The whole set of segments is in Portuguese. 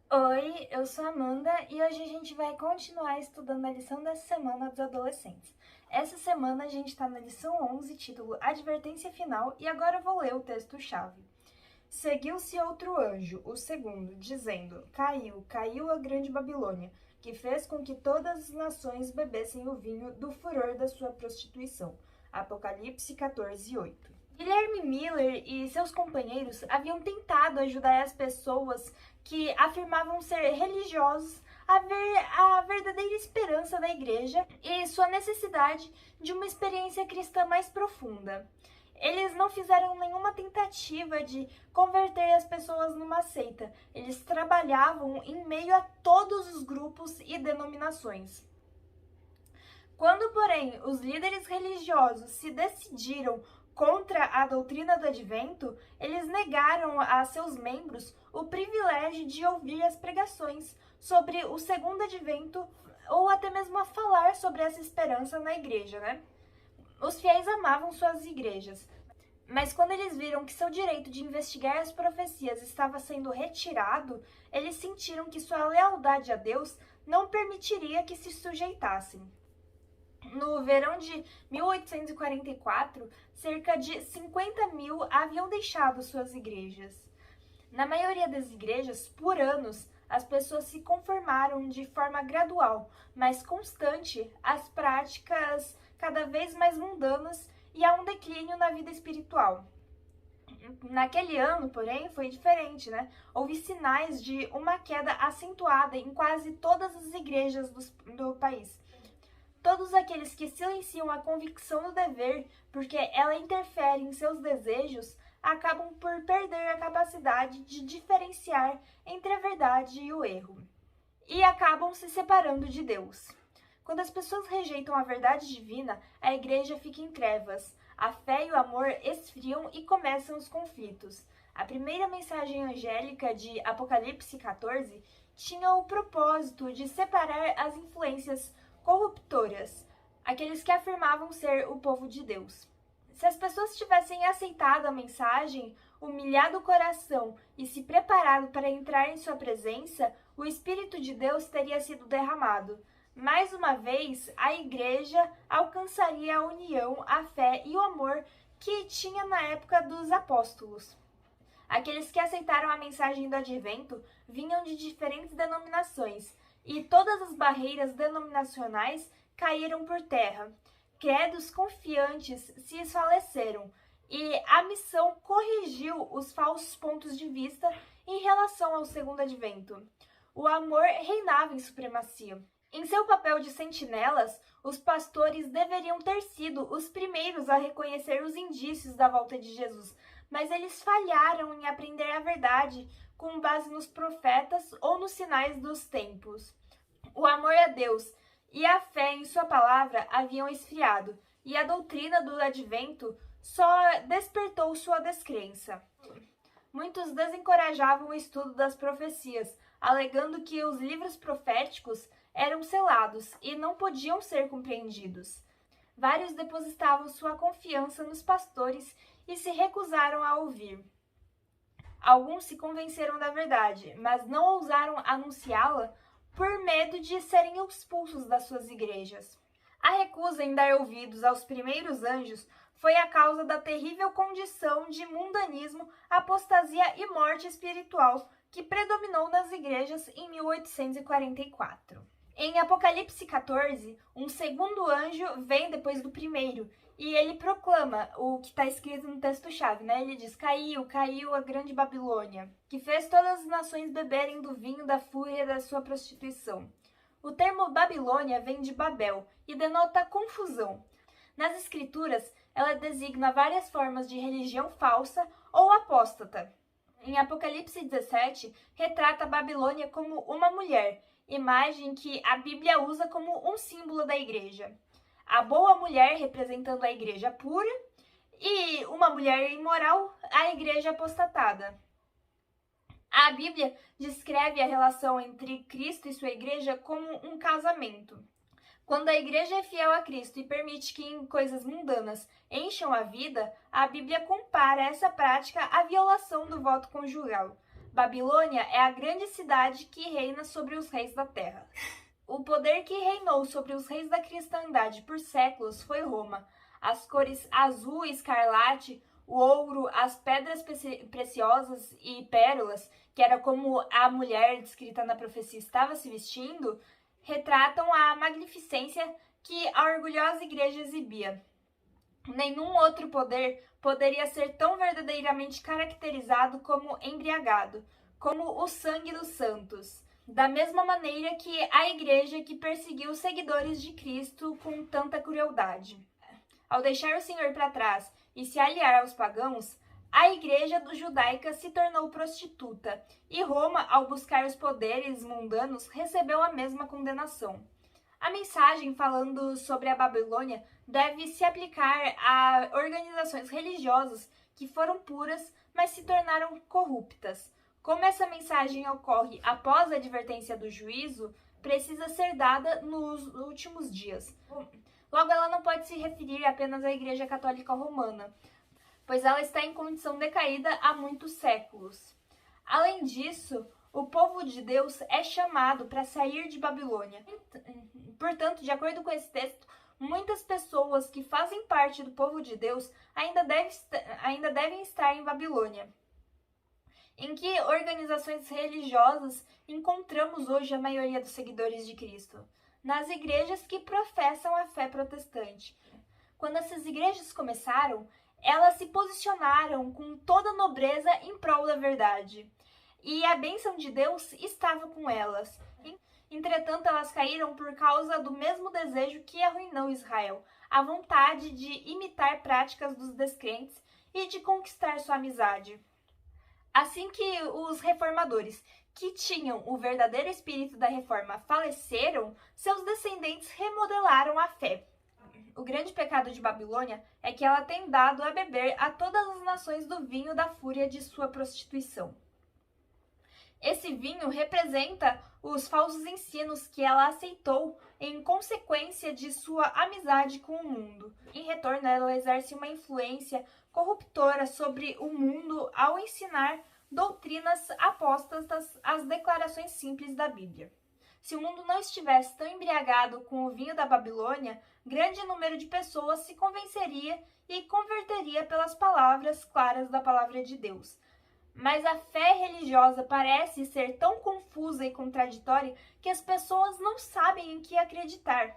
Oi, eu sou a Amanda e hoje a gente vai continuar estudando a lição dessa semana dos adolescentes. Essa semana a gente está na lição 11, título Advertência Final, e agora eu vou ler o texto-chave. Seguiu-se outro anjo, o segundo, dizendo: Caiu, caiu a grande Babilônia, que fez com que todas as nações bebessem o vinho do furor da sua prostituição. Apocalipse 14:8. Guilherme Miller e seus companheiros haviam tentado ajudar as pessoas que afirmavam ser religiosos a ver a verdadeira esperança da igreja e sua necessidade de uma experiência cristã mais profunda. Eles não fizeram nenhuma tentativa de converter as pessoas numa seita. Eles trabalhavam em meio a todos os grupos e denominações. Quando, porém, os líderes religiosos se decidiram contra a doutrina do advento, eles negaram a seus membros o privilégio de ouvir as pregações sobre o segundo advento ou até mesmo a falar sobre essa esperança na igreja, né? Os fiéis amavam suas igrejas, mas quando eles viram que seu direito de investigar as profecias estava sendo retirado, eles sentiram que sua lealdade a Deus não permitiria que se sujeitassem. No verão de 1844, cerca de 50 mil haviam deixado suas igrejas. Na maioria das igrejas, por anos, as pessoas se conformaram de forma gradual, mas constante, às práticas cada vez mais mundanas e a um declínio na vida espiritual. Naquele ano, porém, foi diferente, né? Houve sinais de uma queda acentuada em quase todas as igrejas do país. Todos aqueles que silenciam a convicção do dever porque ela interfere em seus desejos acabam por perder a capacidade de diferenciar entre a verdade e o erro e acabam se separando de Deus. Quando as pessoas rejeitam a verdade divina, a igreja fica em trevas. A fé e o amor esfriam e começam os conflitos. A primeira mensagem angélica de Apocalipse 14 tinha o propósito de separar as influências corruptoras, aqueles que afirmavam ser o povo de Deus. Se as pessoas tivessem aceitado a mensagem, humilhado o coração e se preparado para entrar em sua presença, o Espírito de Deus teria sido derramado. Mais uma vez, a igreja alcançaria a união, a fé e o amor que tinha na época dos apóstolos. Aqueles que aceitaram a mensagem do advento vinham de diferentes denominações, e todas as barreiras denominacionais caíram por terra. Credos confiantes se esfaleceram, e a missão corrigiu os falsos pontos de vista em relação ao segundo advento. O amor reinava em supremacia. Em seu papel de sentinelas, os pastores deveriam ter sido os primeiros a reconhecer os indícios da volta de Jesus, mas eles falharam em aprender a verdade com base nos profetas ou nos sinais dos tempos. O amor a Deus e a fé em sua palavra haviam esfriado, e a doutrina do advento só despertou sua descrença. Muitos desencorajavam o estudo das profecias, alegando que os livros proféticos eram selados e não podiam ser compreendidos. Vários depositavam sua confiança nos pastores e se recusaram a ouvir. Alguns se convenceram da verdade, mas não ousaram anunciá-la por medo de serem expulsos das suas igrejas. A recusa em dar ouvidos aos primeiros anjos foi a causa da terrível condição de mundanismo, apostasia e morte espiritual que predominou nas igrejas em 1844. Em Apocalipse 14, um segundo anjo vem depois do primeiro e ele proclama o que está escrito no texto-chave, né? Ele diz: Caiu, caiu a grande Babilônia, que fez todas as nações beberem do vinho da fúria da sua prostituição. O termo Babilônia vem de Babel e denota confusão. Nas escrituras, ela designa várias formas de religião falsa ou apóstata. Em Apocalipse 17, retrata a Babilônia como uma mulher, imagem que a Bíblia usa como um símbolo da igreja. A boa mulher representando a igreja pura e uma mulher imoral, a igreja apostatada. A Bíblia descreve a relação entre Cristo e sua igreja como um casamento. Quando a igreja é fiel a Cristo e permite que coisas mundanas encham a vida, a Bíblia compara essa prática à violação do voto conjugal. Babilônia é a grande cidade que reina sobre os reis da terra. O poder que reinou sobre os reis da cristandade por séculos foi Roma. As cores azul e escarlate, o ouro, as pedras preciosas e pérolas, que era como a mulher descrita na profecia estava se vestindo, retratam a magnificência que a orgulhosa igreja exibia. Nenhum outro poder poderia ser tão verdadeiramente caracterizado como embriagado, como o sangue dos santos. Da mesma maneira que a igreja que perseguiu os seguidores de Cristo com tanta crueldade. Ao deixar o Senhor para trás e se aliar aos pagãos, a igreja judaica se tornou prostituta, e Roma, ao buscar os poderes mundanos, recebeu a mesma condenação. A mensagem falando sobre a Babilônia deve se aplicar a organizações religiosas que foram puras, mas se tornaram corruptas. Como essa mensagem ocorre após a advertência do juízo, precisa ser dada nos últimos dias. Logo, ela não pode se referir apenas à Igreja Católica Romana, pois ela está em condição decaída há muitos séculos. Além disso, o povo de Deus é chamado para sair de Babilônia. Portanto, de acordo com esse texto, muitas pessoas que fazem parte do povo de Deus ainda devem estar em Babilônia. Em que organizações religiosas encontramos hoje a maioria dos seguidores de Cristo? Nas igrejas que professam a fé protestante. Quando essas igrejas começaram, elas se posicionaram com toda a nobreza em prol da verdade. E a bênção de Deus estava com elas. Entretanto, elas caíram por causa do mesmo desejo que arruinou Israel, a vontade de imitar práticas dos descrentes e de conquistar sua amizade. Assim que os reformadores, que tinham o verdadeiro espírito da reforma, faleceram, seus descendentes remodelaram a fé. O grande pecado de Babilônia é que ela tem dado a beber a todas as nações do vinho da fúria de sua prostituição. Esse vinho representa os falsos ensinos que ela aceitou em consequência de sua amizade com o mundo. Em retorno, ela exerce uma influência corruptora sobre o mundo ao ensinar doutrinas apostas às declarações simples da Bíblia. Se o mundo não estivesse tão embriagado com o vinho da Babilônia, grande número de pessoas se convenceria e converteria pelas palavras claras da palavra de Deus. Mas a fé religiosa parece ser tão confusa e contraditória que as pessoas não sabem em que acreditar.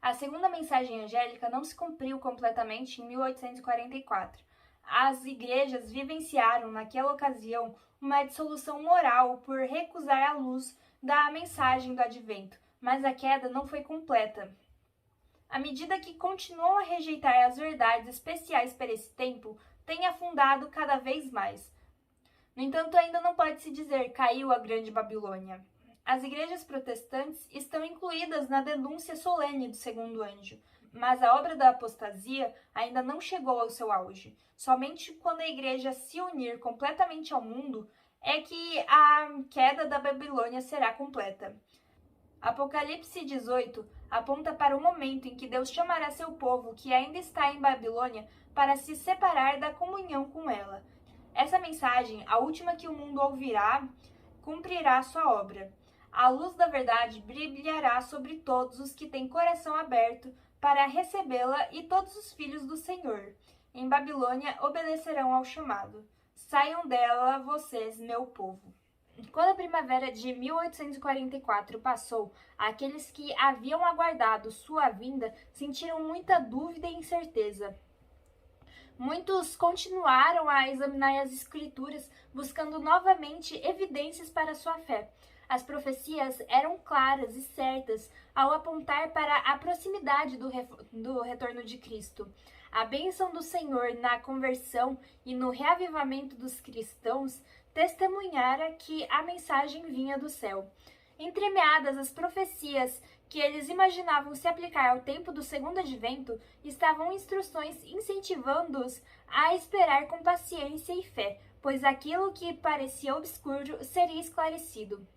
A segunda mensagem angélica não se cumpriu completamente em 1844. As igrejas vivenciaram, naquela ocasião, uma dissolução moral por recusar a luz da mensagem do advento, mas a queda não foi completa. À medida que continuam a rejeitar as verdades especiais para esse tempo, tem afundado cada vez mais. No entanto, ainda não pode se dizer caiu a grande Babilônia. As igrejas protestantes estão incluídas na denúncia solene do segundo anjo, mas a obra da apostasia ainda não chegou ao seu auge. Somente quando a igreja se unir completamente ao mundo é que a queda da Babilônia será completa. Apocalipse 18 aponta para o momento em que Deus chamará seu povo que ainda está em Babilônia para se separar da comunhão com ela. Essa mensagem, a última que o mundo ouvirá, cumprirá sua obra. A luz da verdade brilhará sobre todos os que têm coração aberto para recebê-la e todos os filhos do Senhor. Em Babilônia obedecerão ao chamado. Saiam dela, vocês, meu povo. Quando a primavera de 1844 passou, aqueles que haviam aguardado sua vinda sentiram muita dúvida e incerteza. Muitos continuaram a examinar as escrituras, buscando novamente evidências para sua fé. As profecias eram claras e certas ao apontar para a proximidade do retorno de Cristo. A bênção do Senhor na conversão e no reavivamento dos cristãos testemunhara que a mensagem vinha do céu. Entremeadas as profecias que eles imaginavam se aplicar ao tempo do segundo advento, estavam instruções incentivando-os a esperar com paciência e fé, pois aquilo que parecia obscuro seria esclarecido.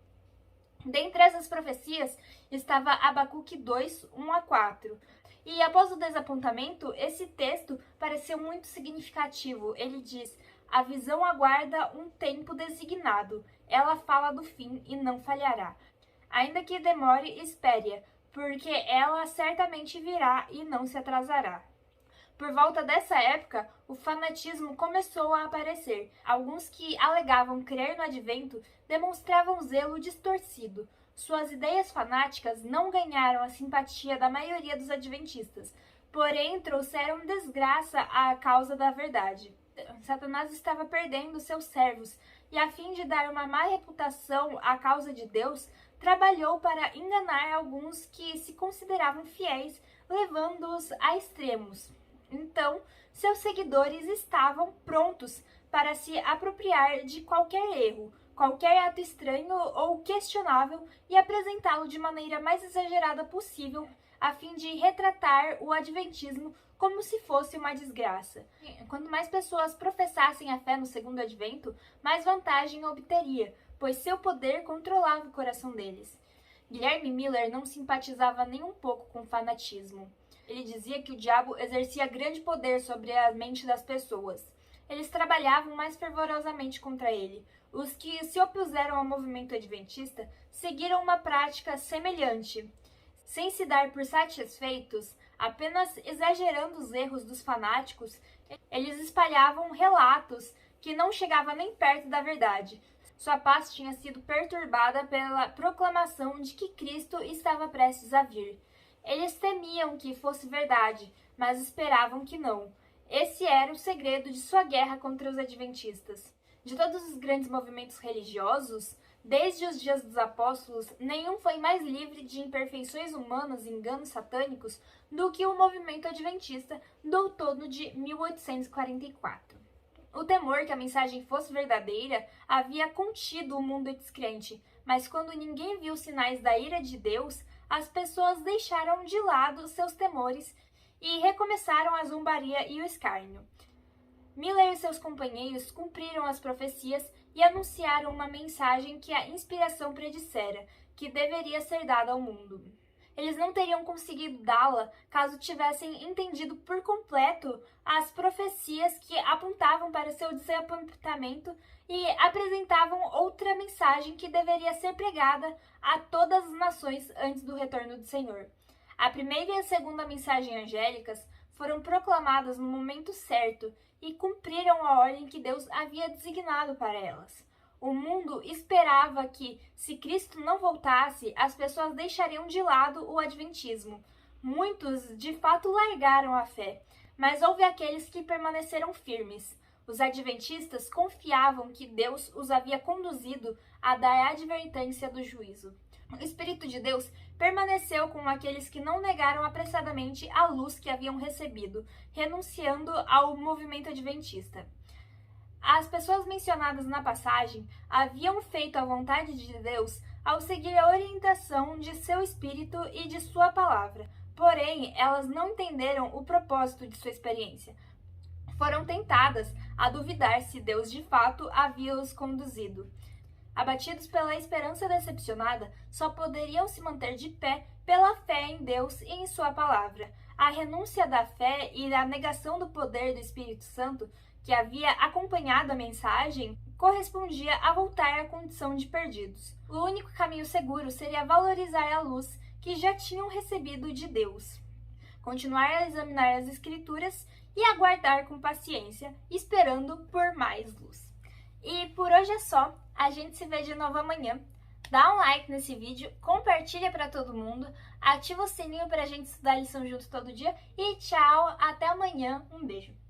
Dentre essas profecias estava Abacuque 2, 1-4. E após o desapontamento, esse texto pareceu muito significativo. Ele diz: A visão aguarda um tempo designado. Ela fala do fim e não falhará. Ainda que demore, espere-a, porque ela certamente virá e não se atrasará. Por volta dessa época, o fanatismo começou a aparecer. Alguns que alegavam crer no advento demonstravam zelo distorcido. Suas ideias fanáticas não ganharam a simpatia da maioria dos adventistas, porém trouxeram desgraça à causa da verdade. Satanás estava perdendo seus servos e, a fim de dar uma má reputação à causa de Deus, trabalhou para enganar alguns que se consideravam fiéis, levando-os a extremos. Então, seus seguidores estavam prontos para se apropriar de qualquer erro, qualquer ato estranho ou questionável e apresentá-lo de maneira mais exagerada possível, a fim de retratar o adventismo como se fosse uma desgraça. Quanto mais pessoas professassem a fé no segundo advento, mais vantagem obteria, pois seu poder controlava o coração deles. Guilherme Miller não simpatizava nem um pouco com o fanatismo. Ele dizia que o diabo exercia grande poder sobre a mente das pessoas. Eles trabalhavam mais fervorosamente contra ele. Os que se opuseram ao movimento adventista seguiram uma prática semelhante. Sem se dar por satisfeitos, apenas exagerando os erros dos fanáticos, eles espalhavam relatos que não chegavam nem perto da verdade. Sua paz tinha sido perturbada pela proclamação de que Cristo estava prestes a vir. Eles temiam que fosse verdade, mas esperavam que não. Esse era o segredo de sua guerra contra os adventistas. De todos os grandes movimentos religiosos, desde os dias dos apóstolos, nenhum foi mais livre de imperfeições humanas e enganos satânicos do que o movimento adventista do outono de 1844. O temor que a mensagem fosse verdadeira havia contido o mundo descrente, mas quando ninguém viu sinais da ira de Deus, as pessoas deixaram de lado seus temores e recomeçaram a zombaria e o escárnio. Miller e seus companheiros cumpriram as profecias e anunciaram uma mensagem que a inspiração predissera, que deveria ser dada ao mundo. Eles não teriam conseguido dá-la caso tivessem entendido por completo as profecias que apontavam para seu desapontamento e apresentavam outra mensagem que deveria ser pregada a todas as nações antes do retorno do Senhor. A primeira e a segunda mensagem angélicas foram proclamadas no momento certo e cumpriram a ordem que Deus havia designado para elas. O mundo esperava que, se Cristo não voltasse, as pessoas deixariam de lado o adventismo. Muitos, de fato, largaram a fé, mas houve aqueles que permaneceram firmes. Os adventistas confiavam que Deus os havia conduzido a dar advertência do juízo. O Espírito de Deus permaneceu com aqueles que não negaram apressadamente a luz que haviam recebido, renunciando ao movimento adventista. As pessoas mencionadas na passagem haviam feito a vontade de Deus ao seguir a orientação de seu Espírito e de sua palavra, porém elas não entenderam o propósito de sua experiência. Foram tentadas a duvidar se Deus de fato havia os conduzido. Abatidos pela esperança decepcionada, só poderiam se manter de pé pela fé em Deus e em sua palavra. A renúncia da fé e a negação do poder do Espírito Santo que havia acompanhado a mensagem correspondia a voltar à condição de perdidos. O único caminho seguro seria valorizar a luz que já tinham recebido de Deus, continuar a examinar as Escrituras e aguardar com paciência, esperando por mais luz. E por hoje é só, a gente se vê de novo amanhã. Dá um like nesse vídeo, compartilha para todo mundo, ativa o sininho para a gente estudar a lição junto todo dia e tchau, até amanhã, um beijo!